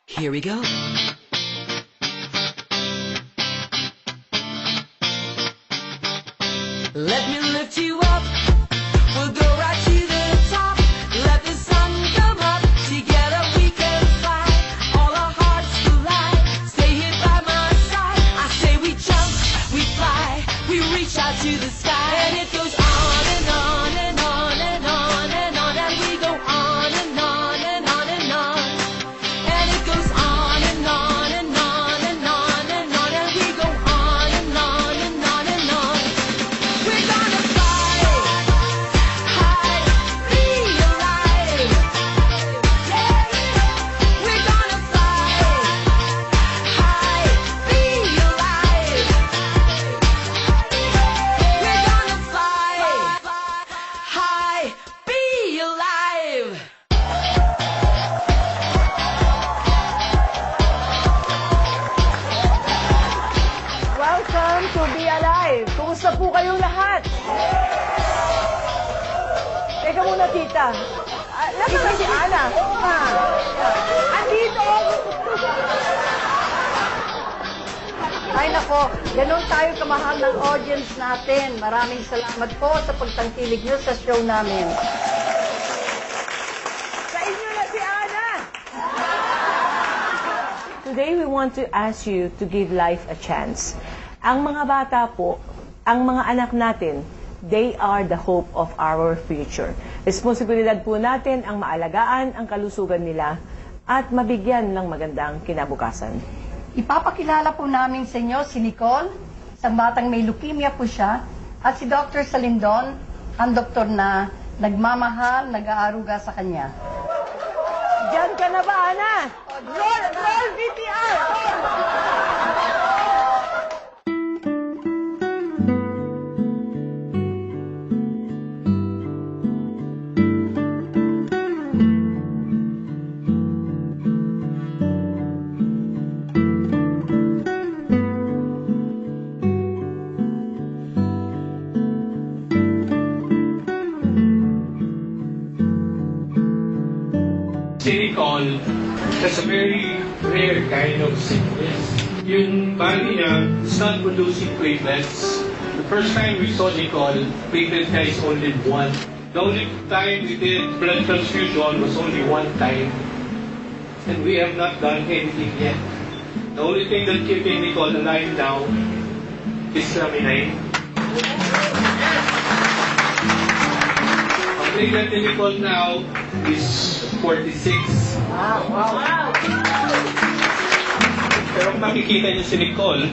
Here we go. Let me lift you up. We'll go right to the top. Let the sun come up. Together we can fly. All our hearts collide. Stay here by my side. I say we jump, we fly, we reach out to the sky. And it goes on and on and on and on and on. And we go on and on and on and on. And it goes on and on and on and on and on. And we go on and on and on and on. We're gonna fly high, be alive. We're gonna fly high, be alive. We're gonna fly high, be alive. Welcome to Be Alive! Kumusta po kayong lahat? Teka muna, tita. Nasaan na si Ana? Andito! Ay nako, ganun tayo kamahal ng audience natin. Maraming salamat po sa pagtangkilig nyo sa show namin. Sa inyo na si Ana! Today, we want to ask you to give life a chance. Ang mga bata po, ang mga anak natin, they are the hope of our future. Responsibilidad po natin ang maalagaan ang kalusugan nila at mabigyan ng magandang kinabukasan. Ipapakilala po namin sa inyo si Nicole, isang batang may leukemia po siya, at si Dr. Salindon, ang doktor na nagmamahal, nag-aaruga sa kanya. Diyan ka na ba, Ana? Roll VTR! Nicole has a very rare kind of sickness. Yung body niya is not producing platelets. The first time we saw Nicole, platelet niya is only one. The only time we did blood transfusion was only one time. And we have not done anything yet. The only thing that keeping Nicole alive now is LAMININE. Ang platelet ni Nicole now is 46. Wow! Pero kung makikita niyo si Nicole,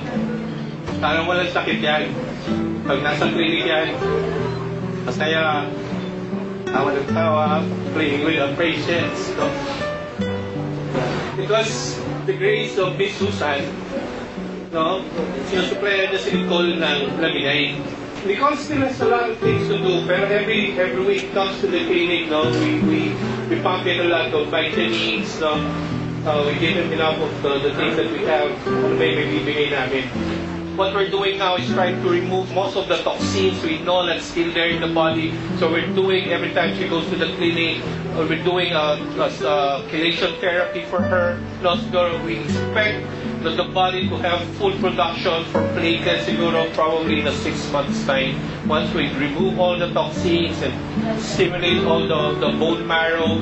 parang walang sakit yan. Pag nasa clinic yan, masaya, tawa ng tawa, playing with the patients. No? Because the grace of Miss Susan, no, sinusuplayan niya si Nicole ng LAMININE. Nicole still has a lot of things to do, pero every week comes to the clinic, no, we pump in a lot of vitamins, no, we give him enough of the things that we have, ano ba yung bibigay namin. What we're doing now is trying to remove most of the toxins we know that's still there in the body. So we're doing, every time she goes to the clinic, we're doing a chelation therapy for her. Plus, we expect that the body to have full production for platelets, siguro probably in a 6 months' time. Once we remove all the toxins and stimulate all the bone marrow,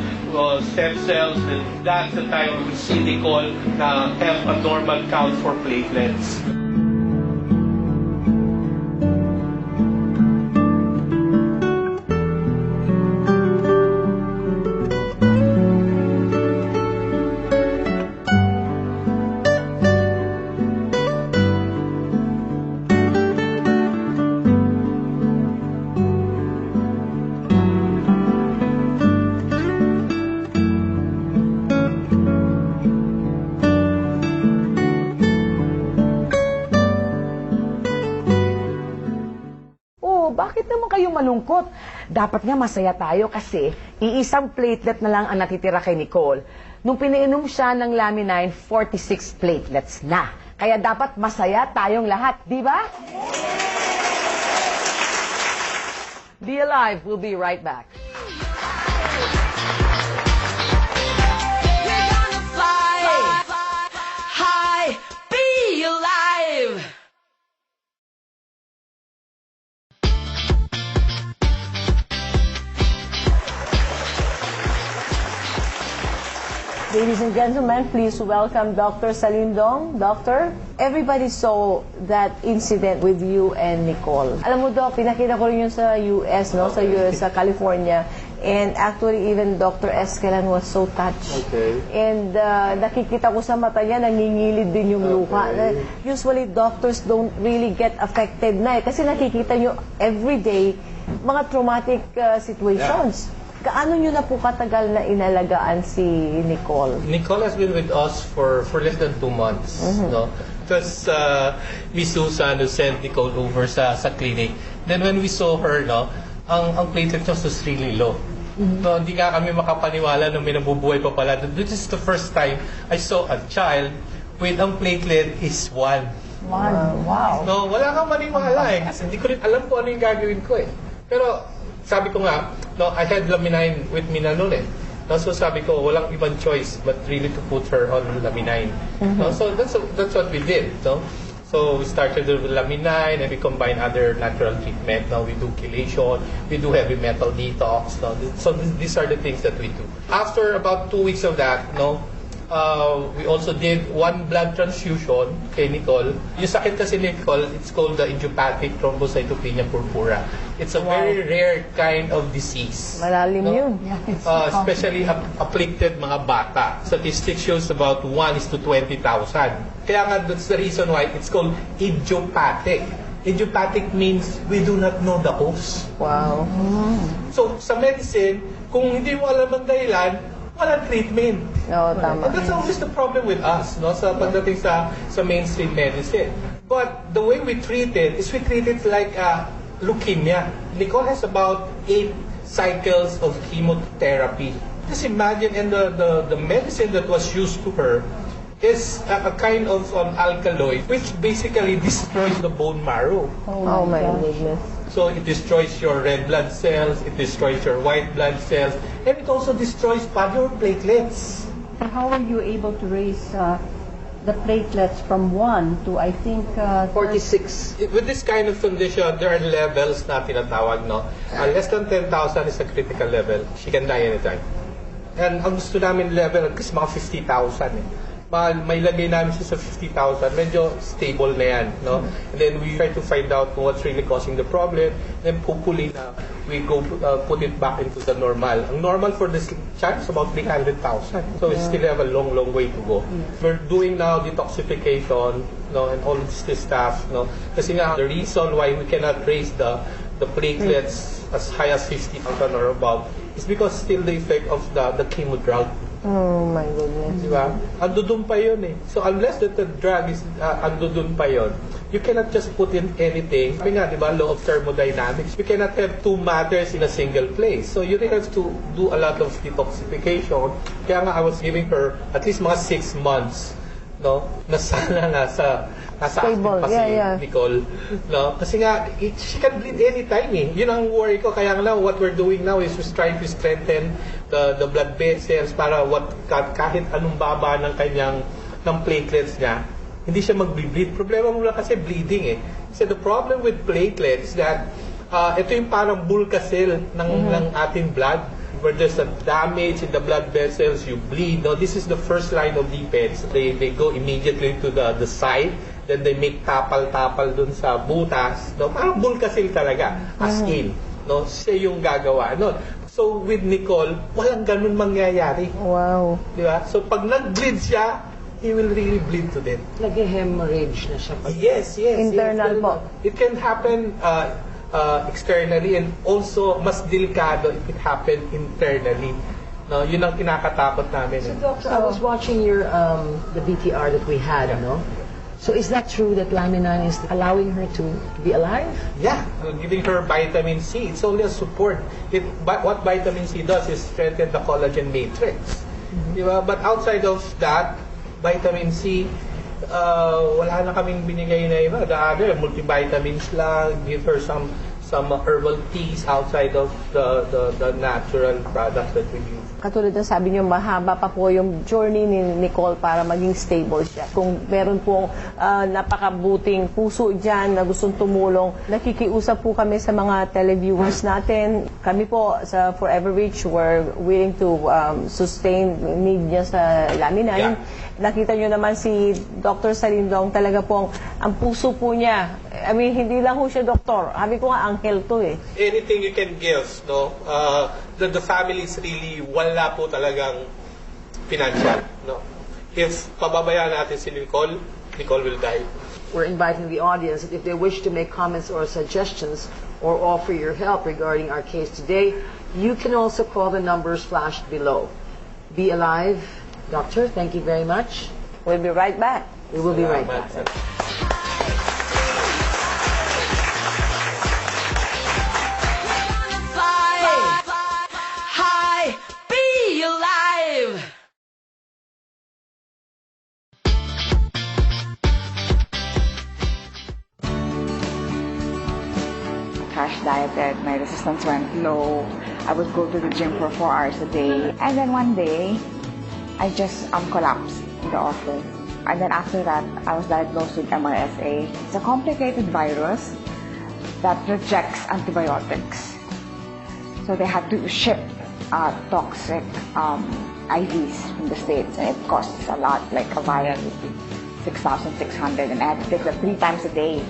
stem cells, then that's the time we will see Nicole have a normal count for platelets. Bakit naman kayo malungkot? Dapat nga masaya tayo kasi iisang platelet na lang ang natitira kay Nicole. Nung piniinom siya ng LAMININE, 46 platelets na. Kaya dapat masaya tayong lahat, di ba? Be Alive, we'll be right back. We're gonna fly Ladies and gentlemen, please welcome Dr. Salindong. Doctor, everybody saw that incident with you and Nicole. Alam mo, Doc, pinakita ko rin yun sa US, no? Sa California. And actually, even Dr. Escalan was so touched. Okay. And nakikita ko sa mata niya, nangingilid din yung luha. Usually, doctors don't really get affected na kasi nakikita nyo everyday mga traumatic situations. Gaano nyo na po katagal na inalagaan si Nicole? Nicole has been with us for less than 2 months. No? It was Miss Susan who sent Nicole over sa clinic. Then when we saw her, no, ang platelet was really low. No, hindi nga kami makapaniwala na may nabubuhay pa pala. This is the first time I saw a child with ang platelet is 1. Wow. No, wala kang maniwala eh. Kasi hindi ko rin alam kung ano yung gagawin ko eh. Pero sabi ko nga, no, I had LAMININE with me na noon eh. No, so sabi ko, walang ibang choice but really to put her on LAMININE. No, so that's what we did. No? So we started with LAMININE and we combine other natural treatment. Now we do chelation, we do heavy metal detox. No? So these are the things that we do. After about 2 weeks of that, no, we also did 1 blood transfusion kay Nicole. Yung sakit kasi ni Nicole, it's called the idiopathic thrombocytopenia purpura. It's a very rare kind of disease. Malalim yun. Especially afflicted mga bata. Statistics shows about 1 is to 20,000. Kaya nga, that's the reason why it's called idiopathic. Idiopathic means we do not know the cause. Wow. So, sa medicine, kung hindi mo alam ang dahilan, walang treatment. Oo, tama. And that's always the problem with us, no, sa pagdating sa mainstream medicine. But the way we treat it is we treat it like leukemia. Nicole has about 8 cycles of chemotherapy. Just imagine, and the medicine that was used to her is a kind of alkaloid which basically destroys the bone marrow. Oh my goodness. So it destroys your red blood cells, it destroys your white blood cells, and it also destroys your platelets. How were you able to raise the platelets from 1 to, I think, 46. With this kind of condition, there are levels na tinatawag, no? Less than 10,000 is a critical level. She can die anytime. And ang gusto namin level, at least mga 50,000 eh. May lagay namin siya sa 50,000, medyo stable na yan, no? And then we try to find out what's really causing the problem, then hopefully we go put it back into the normal. Ang normal for this child is about 300,000. So we still have a long way to go. We're doing now detoxification, no, and all this stuff, no? Kasi nga, the reason why we cannot raise the platelets as high as 50,000 or above is because still the effect of the chemo drug. Oh my goodness. Diba? Andudun pa yun eh. So unless that the drug is andudun pa yun, you cannot just put in anything. Sabi nga, diba, law of thermodynamics, you cannot have 2 matters in a single place. So you really have to do a lot of detoxification. Kaya nga I was giving her at least mga 6 months, no? Na sana nasa stable pa si Nicole, no? Kasi nga she can bleed anytime eh. Yun ang worry ko. Kaya nga what we're doing now is we're trying to strengthen the blood vessels para kahit anong baba ng platelets niya, hindi siya mag-bleed. Problema mo lang kasi bleeding eh. So the problem with platelets is that ito yung parang bulka cell ng ating blood. Where there's a damage in the blood vessels, you bleed. No, this is the first line of defense. They go immediately to the side, then they make tapal-tapal dun sa butas. No, parang bulkasil talaga, as in. No, siya yung gagawa. No, so with Nicole, walang ganun mangyayari. Wow. Di ba? So pag nag-bleed siya, he will really bleed to death. Nag-hemorrhage na siya. Yes. Internal po. It can happen externally, and also mas delikado if it happened internally. No, yun ang kinakatakot namin. So, Doctor, I was watching your the VTR that we had, no? So is that true that LAMININE is allowing her to be alive? Yeah, giving her vitamin C. It's only a support. But what vitamin C does is strengthen the collagen matrix. Diba? But outside of that, vitamin C, wala na kaming binigay na iba. The other, multivitamins lang, give her some some herbal teas outside of the natural products that we use. Katulad ng sabi niyo, mahaba pa po yung journey ni Nicole para maging stable siya. Kung meron pong napakabuting puso dyan na gustong tumulong, nakikiusap po kami sa mga televiewers natin. Kami po sa Forever Rich, we're willing to sustain need niya sa LAMININE. Nakita niyo naman si Dr. Salindong, talaga pong ang puso po niya. I mean, hindi lang po siya doktor. Sabi ko nga, anghel to eh. Anything you can give, no? The family is really wala po talagang financial, no? If pababayaan natin si Nicole, Nicole will die. We're inviting the audience that if they wish to make comments or suggestions or offer your help regarding our case today, you can also call the numbers flashed below. Be alive. Doctor, thank you very much. We'll be right back. We will be right back. High, be alive. Crash dieted, my resistance went low. I would go to the gym for 4 hours a day. And then one day, I just collapsed in the office. And then after that, I was diagnosed with MRSA. It's a complicated virus that rejects antibiotics. So they had to ship toxic IVs from the States. And it costs a lot, like a vial would be $6,600. And I had to take that 3 times a day.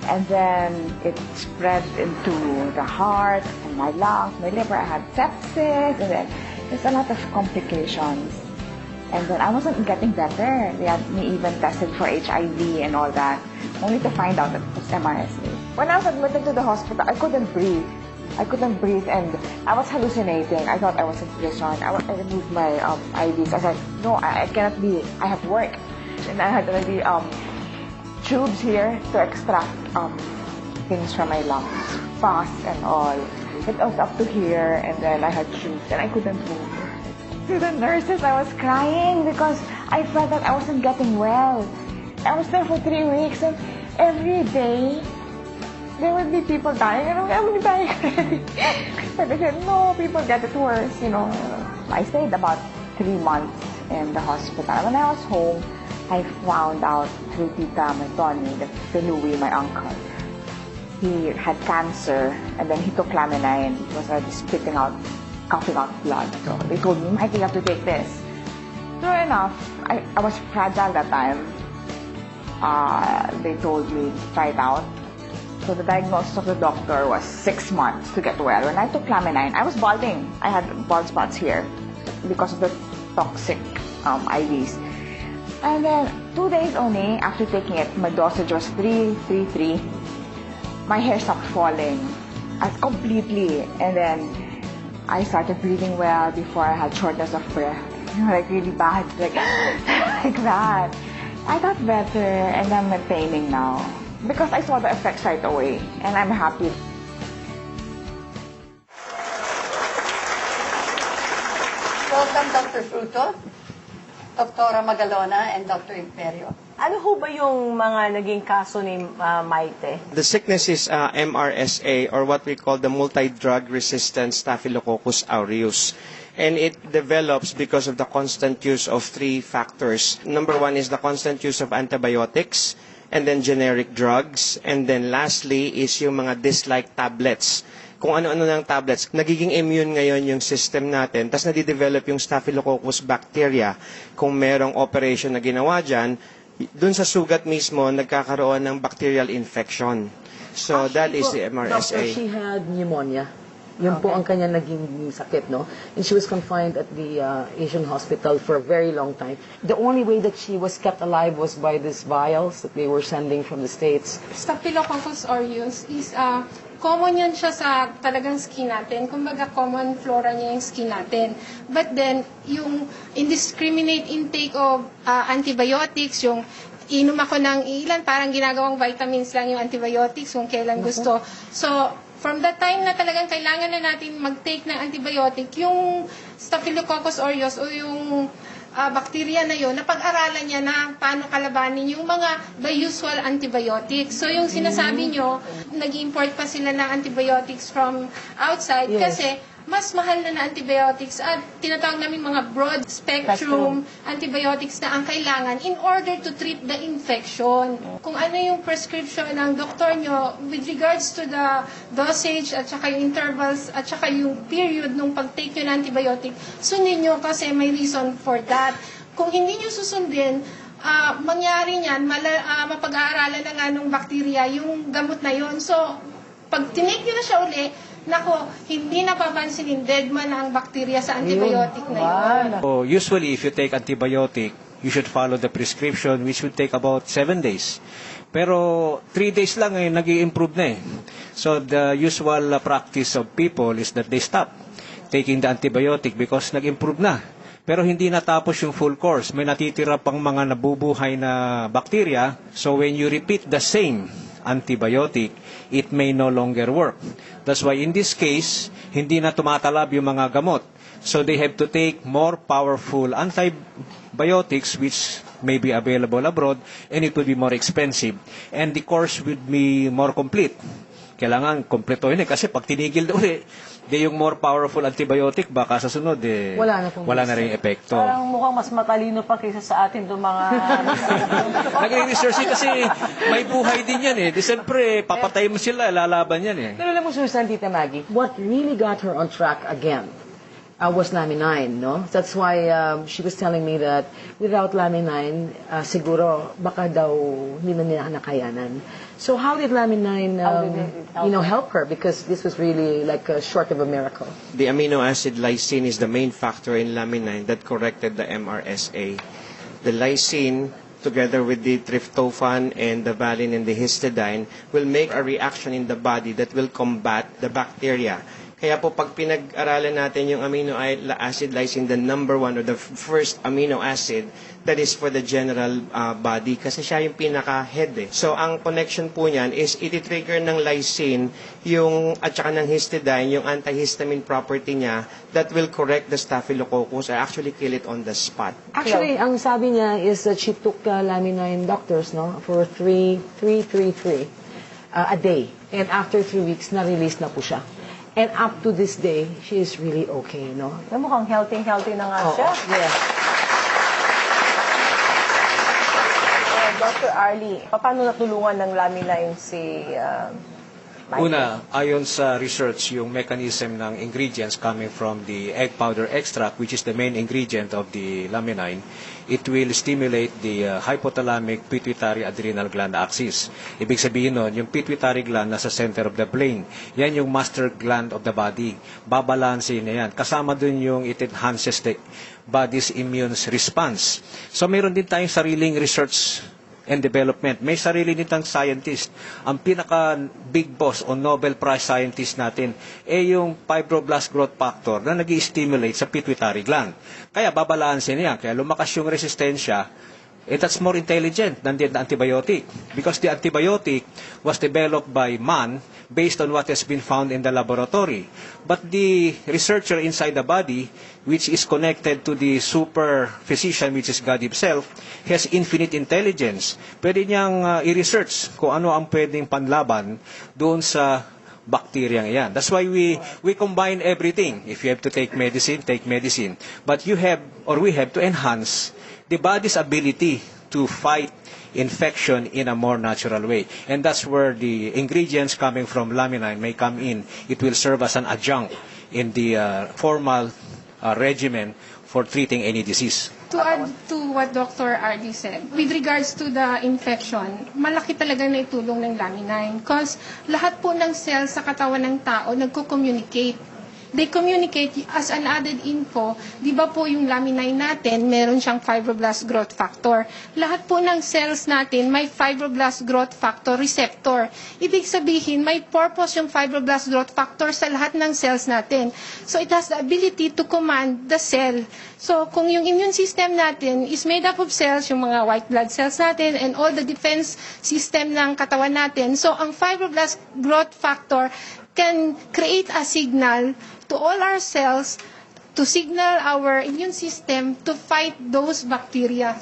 And then it spread into the heart and my lungs, my liver. I had sepsis, and then there's a lot of complications. And then I wasn't getting better. They had me even tested for HIV and all that, only to find out that it was MRSA. When I was admitted to the hospital, I couldn't breathe. And I was hallucinating. I thought I was in prison. I removed my IVs. I said, no, I cannot be. I have work. And I had already tubes here to extract things from my lungs, fast and all. It was up to here, and then I had tubes, and I couldn't move. To the nurses, I was crying because I felt that I wasn't getting well. I was there for 3 weeks, and every day there would be people dying, and I'm dying already. But they said, no, people get it worse, you know. I stayed about 3 months in the hospital. When I was home, I found out through Tita Tony, that Louie, my uncle, he had cancer, and then he took LAMININE. He was already coughing out blood. So they told me, Mike, you have to take this. Sure enough, I was fragile that time. They told me to try it out. So the diagnosis of the doctor was 6 months to get well. When I took LAMININE, I was balding. I had bald spots here because of the toxic IVs. And then 2 days only after taking it, my dosage was 3. My hair stopped falling completely. And then I started breathing well before I had shortness of breath. You know, like really bad, like that. I got better, and I'm maintaining now because I saw the effects right away, and I'm happy. Welcome, Dr. Fruto, Dr. Magalona, and Dr. Imperio. Ano ho ba yung mga naging kaso ni Maite? The sickness is MRSA, or what we call the multi-drug resistant Staphylococcus aureus. And it develops because of the constant use of 3 factors. Number 1 is the constant use of antibiotics, and then generic drugs, and then lastly is yung mga dislike tablets. Kung ano-ano ng tablets, nagiging immune ngayon yung system natin, tas nadidevelop yung Staphylococcus bacteria. Kung merong operation na ginawa dyan, dun sa sugat mismo, nagkakaroon ng bacterial infection. So that is the MRSA. Doctor, she had pneumonia. Yun po ang kanya naging sakit, no? And she was confined at the Asian hospital for a very long time. The only way that she was kept alive was by these vials that they were sending from the States. Staphylococcus aureus is common yan siya sa talagang skin natin. Kumbaga, common flora niya yung skin natin. But then, yung indiscriminate intake of antibiotics, yung inom ako ng ilan, parang ginagawang vitamins lang yung antibiotics kung kailan gusto. So, from the time na talagang kailangan na natin mag-take ng antibiotic, yung Staphylococcus aureus o yung bacteria na yon, napag-aralan niya na paano kalabanin yung mga the usual antibiotics. So yung sinasabi nyo, nag-import pa sila ng antibiotics from outside kasi mas mahal na antibiotics at tinatawag namin mga broad spectrum antibiotics na ang kailangan in order to treat the infection. Kung ano yung prescription ng doktor nyo with regards to the dosage at saka yung intervals at saka yung period nung pag-take nyo ng antibiotic, sundin nyo kasi may reason for that. Kung hindi nyo susundin, mangyari niyan, mapag-aaralan na nga ng bakterya yung gamot na yon. So, pag tinake nyo na siya uli, nako, hindi napapansinin dead man ang bakterya sa antibiotic na yun. So, usually, if you take antibiotic, you should follow the prescription, which would take about 7 days. Pero 3 days lang nag-i-improve na eh. So the usual practice of people is that they stop taking the antibiotic because nag-improve na. Pero hindi natapos yung full course. May natitira pang mga nabubuhay na bacteria. So when you repeat the same antibiotic, it may no longer work. That's why in this case, hindi na tumatalab yung mga gamot. So they have to take more powerful antibiotics which may be available abroad and it will be more expensive. And the course would be more complete. Kailangan kompleto yun kasi pag tinigil na uli, yung more powerful antibiotic, baka sa sunod, wala na rin epekto. Parang mukhang mas matalino pa kaysa sa atin itong mga... Nag-research kasi may buhay din yan eh. Di siyempre, papatay mo sila, lalaban yan eh. Pero alam mo, Susan, Tita Maggie, what really got her on track again was LAMININE, no? That's why she was telling me that without LAMININE, siguro baka daw hindi na nila nakayanan. So how did LAMININE, help her? Because this was really like a short of a miracle. The amino acid lysine is the main factor in LAMININE that corrected the MRSA. The lysine, together with the tryptophan and the valine and the histidine, will make a reaction in the body that will combat the bacteria. Kaya po pag pinag-aralan natin yung amino acid lysine, the number one or the first amino acid, that is for the general body kasi siya yung pinaka-head eh. So ang connection po niyan is iti-trigger ng lysine yung at saka ng histidine, yung antihistamine property niya that will correct the staphylococcus or actually kill it on the spot. Actually, ang sabi niya is that she took LAMININE doctors, no, for 3 a day. And after 3 weeks, na-release na po siya. And up to this day, she is really okay, no? Mukhang healthy na nga siya. Yeah. Dr. Arlie, paano natulungan ng LAMININE si Michael? Una, ayon sa research, yung mechanism ng ingredients coming from the egg powder extract, which is the main ingredient of the LAMININE, it will stimulate the hypothalamic pituitary adrenal gland axis. Ibig sabihin nun, yung pituitary gland nasa center of the brain. Yan yung master gland of the body. Babalansin niya yan. Kasama dun yung it enhances the body's immune response. So mayroon din tayong sariling research and development. May sarili nitang scientist. Ang pinaka big boss o Nobel Prize scientist natin yung fibroblast growth factor na nag-i-stimulate sa pituitary gland. Kaya babalansin niya. Kaya lumakas yung resistensya. That's more intelligent than the antibiotic. Because the antibiotic was developed by man based on what has been found in the laboratory. But the researcher inside the body, which is connected to the super physician, which is God Himself, has infinite intelligence. Pwede niyang i-research kung ano ang pwedeng panlaban doon sa bacteria yan. That's why we combine everything. If you have to take medicine, take medicine. But we have to enhance the body's ability to fight infection in a more natural way. And that's where the ingredients coming from LAMININE may come in. It will serve as an adjunct in the formal regimen for treating any disease. To add to what Dr. Arlie said, with regards to the infection, malaki talaga na itulong ng LAMININE because lahat po ng cells sa katawan ng tao nagko-communicate. They communicate as an added info. Di ba po yung LAMININE natin, meron siyang fibroblast growth factor. Lahat po ng cells natin may fibroblast growth factor receptor. Ibig sabihin, may purpose yung fibroblast growth factor sa lahat ng cells natin. So it has the ability to command the cell. So kung yung immune system natin is made up of cells, yung mga white blood cells natin and all the defense system ng katawan natin, so ang fibroblast growth factor can create a signal to all our cells to to signal our immune system to fight those bacteria.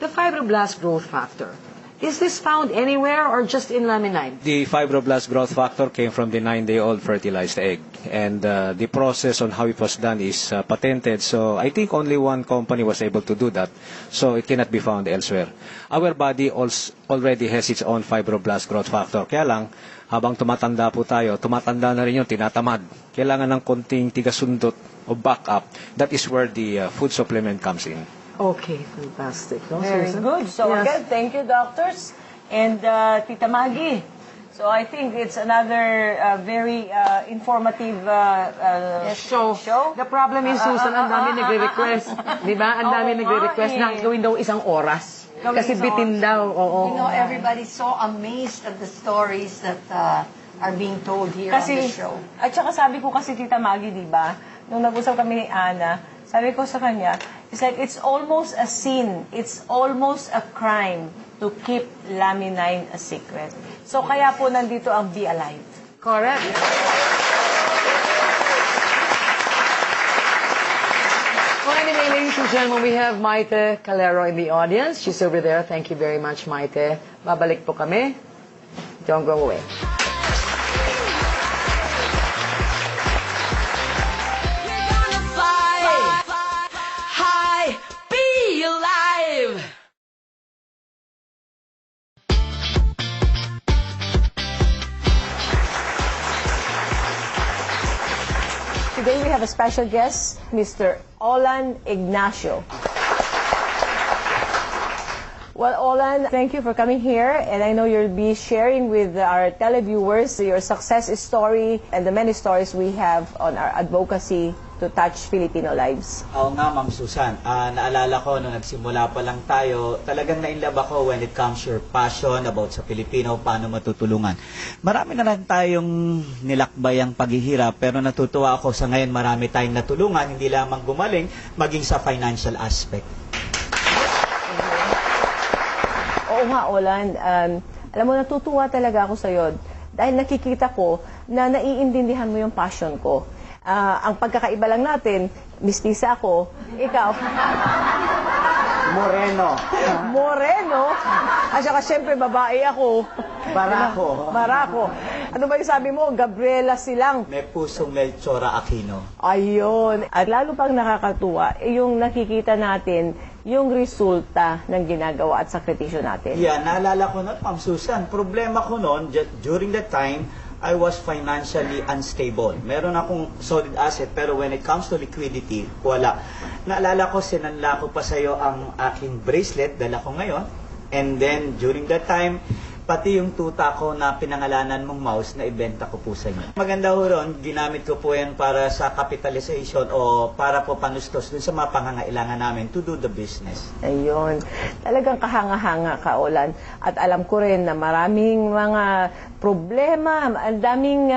The fibroblast growth factor, is this found anywhere or just in laminine? The fibroblast growth factor came from the 9-day-old fertilized egg. And the process on how it was done is patented. So I think only one company was able to do that. So it cannot be found elsewhere. Our body already has its own fibroblast growth factor. Kaya lang, habang tumatanda po tayo, tumatanda na rin yung tinatamad. Kailangan ng konting tigasundot o backup. That is where the food supplement comes in. Okay, fantastic. No, Very Susan? good. So Yes. again, thank you, doctors. And Tita Maggie. So I think it's another very informative show. show. The problem is, Susan, ang dami nagre-request. Di ba? Ang dami Oo nagre-request nga na eh. gawin daw isang oras. Gawin Kasi isang bitin oras. daw. Oo. You know, everybody's so amazed at the stories that are being told here on the show. At saka sabi ko kasi, Tita Maggie, di ba, nung nag-usap kami ni Ana, sabi ko sa kanya, it's like, it's almost a sin, it's almost a crime to keep laminine a secret. So kaya po nandito ang Be Alive. Correct. Well, anyway, ladies and gentlemen, we have Maite Calero in the audience. She's over there. Thank you very much, Maite. Babalik po kami. Don't go away. We're gonna fly high, be alive. Today we have a special guest, Mr. Olan Ignacio. Well, Olan, thank you for coming here, and I know you'll be sharing with our televiewers your success story and the many stories we have on our advocacy to touch Filipino lives. Oo nga, Ma'am Susan. Naalala ko, nung nagsimula pa lang tayo, talagang na-inlove ako when it comes your passion about sa Pilipino, paano matutulungan. Marami na rin tayong nilakbayang paghihirap, pero natutuwa ako sa ngayon marami tayong natulungan, hindi lamang gumaling, maging sa financial aspect. Oo nga, Olan. Alam mo, natutuwa talaga ako sa'yo dahil nakikita ko na naiintindihan mo yung passion ko. Ang pagkakaiba lang natin, mistisa ako, ikaw. Moreno. Moreno? At saka syempre, babae ako. Barako. Barako. Ano ba yung sabi mo? Gabriela Silang. May pusong Melchora Aquino. Ayun. At lalo pang nakakatuwa, yung nakikita natin yung resulta ng ginagawa at sakripisyo natin. Yeah, naalala ko noon, Ma'am Susan, problema ko noon, during that time, I was financially unstable. Meron akong solid asset, pero when it comes to liquidity, wala. Naalala ko, sinanla ko pa sa'yo ang aking bracelet, dala ko ngayon. And then, during that time, pati yung tuta ko na pinangalanan mong mouse na ibenta ko po sa inyo. Maganda ho ron, ginamit ko po yan para sa capitalization o para po panustos dun sa mga pangangailangan namin to do the business. Ayun. Talagang kahanga-hanga ka, Olan. At alam ko rin na maraming mga problema, ang daming,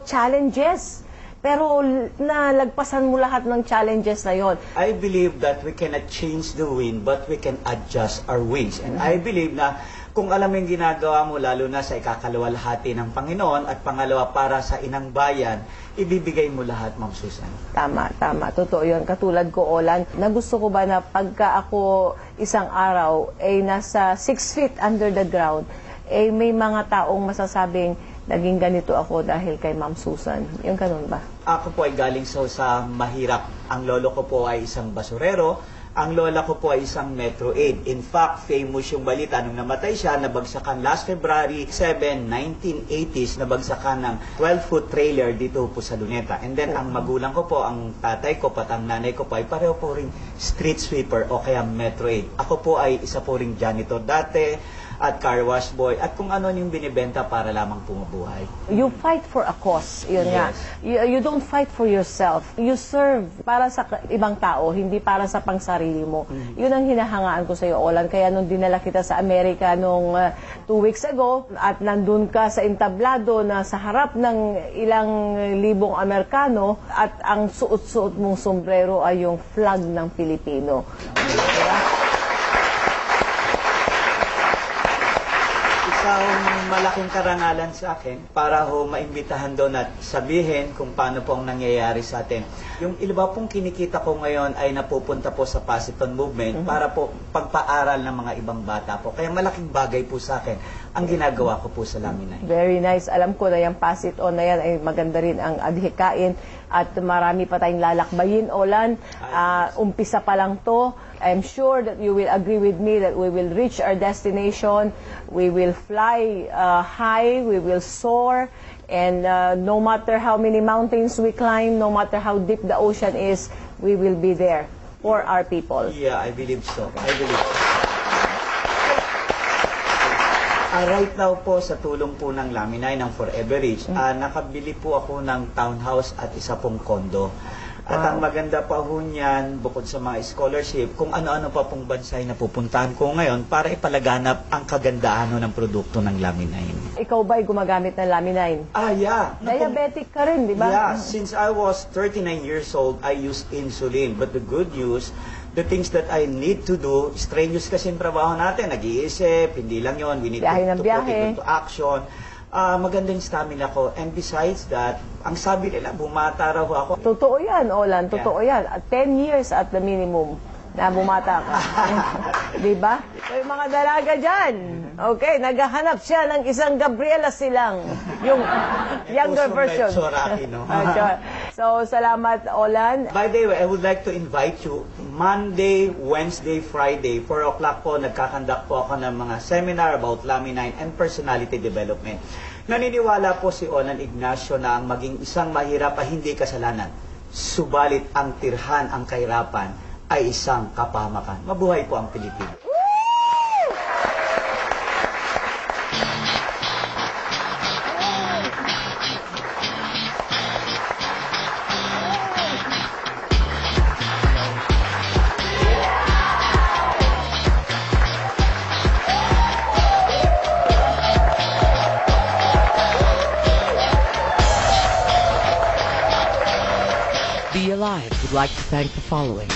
challenges. Pero nalagpasan mo lahat ng challenges na yon. I believe that we cannot change the wind, but we can adjust our wings. And I believe na kung alam yung ginagawa mo, lalo na sa ikakalawalhati ng Panginoon, at pangalawa para sa inang bayan, ibibigay mo lahat, Ma'am Susan. Tama, tama. Totoo yun. Katulad ko, Olan, na gusto ko ba na pagka ako isang araw ay nasa 6 feet under the ground, may mga taong masasabing, naging ganito ako dahil kay Ma'am Susan. Yung ganun ba? Ako po ay galing sa mahirap. Ang lolo ko po ay isang basurero. Ang lola ko po ay isang Metro 8. In fact, famous yung balita nung namatay siya, nabagsakan last February 7, 1980s, nabagsakan ng 12-foot trailer dito po sa Luneta. And then, ang magulang ko po, ang tatay ko, pat ang nanay ko po, ay pareho po rin street sweeper o kaya Metro 8. Ako po ay isa po rin janitor dati, at car wash boy, at kung ano yung binibenta para lamang pumubuhay. You fight for a cause. Yun nga. Yes. You don't fight for yourself. You serve para sa ibang tao, hindi para sa pangsarili mo. Yun ang hinahangaan ko sa iyo, Olan. Kaya nung dinala kita sa Amerika nung 2 weeks ago, at nandun ka sa entablado na sa harap ng ilang libong Amerikano, at ang suot-suot mong sombrero ay yung flag ng Pilipino. Diba? Isa hong malaking karangalan sa akin para ho maimbitahan doon at sabihin kung paano po ang nangyayari sa atin. Yung iba pong kinikita ko ngayon ay napupunta po sa Pasiton Movement para po pagpaaral ng mga ibang bata po. Kaya malaking bagay po sa akin ang ginagawa ko po sa LAMININE. Very nice. Alam ko na yung pass it on na yan ay maganda rin ang adhikain at marami pa tayong lalakbayin, Olan. Umpisa pa lang to. I'm sure that you will agree with me that we will reach our destination. We will fly high. We will soar. And no matter how many mountains we climb, no matter how deep the ocean is, we will be there for our people. Yeah, I believe so. I believe so. Right now po, sa tulong po ng LAMININE ng Forever Rich, nakabili po ako ng townhouse at isa pong condo. At ang maganda pa ho niyan, bukod sa mga scholarship, kung ano-ano pa pong bansay na pupuntahan ko ngayon para ipalaganap ang kagandahan ng produkto ng LAMININE. Ikaw ba'y gumagamit ng LAMININE? Yeah. Diabetic ka rin, di ba? Yeah, since I was 39 years old, I used insulin. But the good news, the things that I need to do, strenuous kasi yung trabaho natin, nag-iisip, hindi lang yon, we need to put it into action. Magandang stamina ko. And besides that, ang sabi nila, bumata raw ako. Totoo yan, Olan. Totoo yan. 10 years at the minimum na bumata ka. Diba? So, yung mga dalaga dyan, okay, naghahanap siya ng isang Gabriela Silang. Yung younger version. So, salamat, Olan. By the way, I would like to invite you, Monday, Wednesday, Friday, 4 o'clock po, nagkakandak po ako ng mga seminar about LAMININE and personality development. Naniniwala po si Olan Ignacio na ang maging isang mahirap ay hindi kasalanan. Subalit ang tirhan, ang kahirapan, ay isang kapahamakan. Mabuhay po ang Pilipinas. Be Alive would like to thank the following: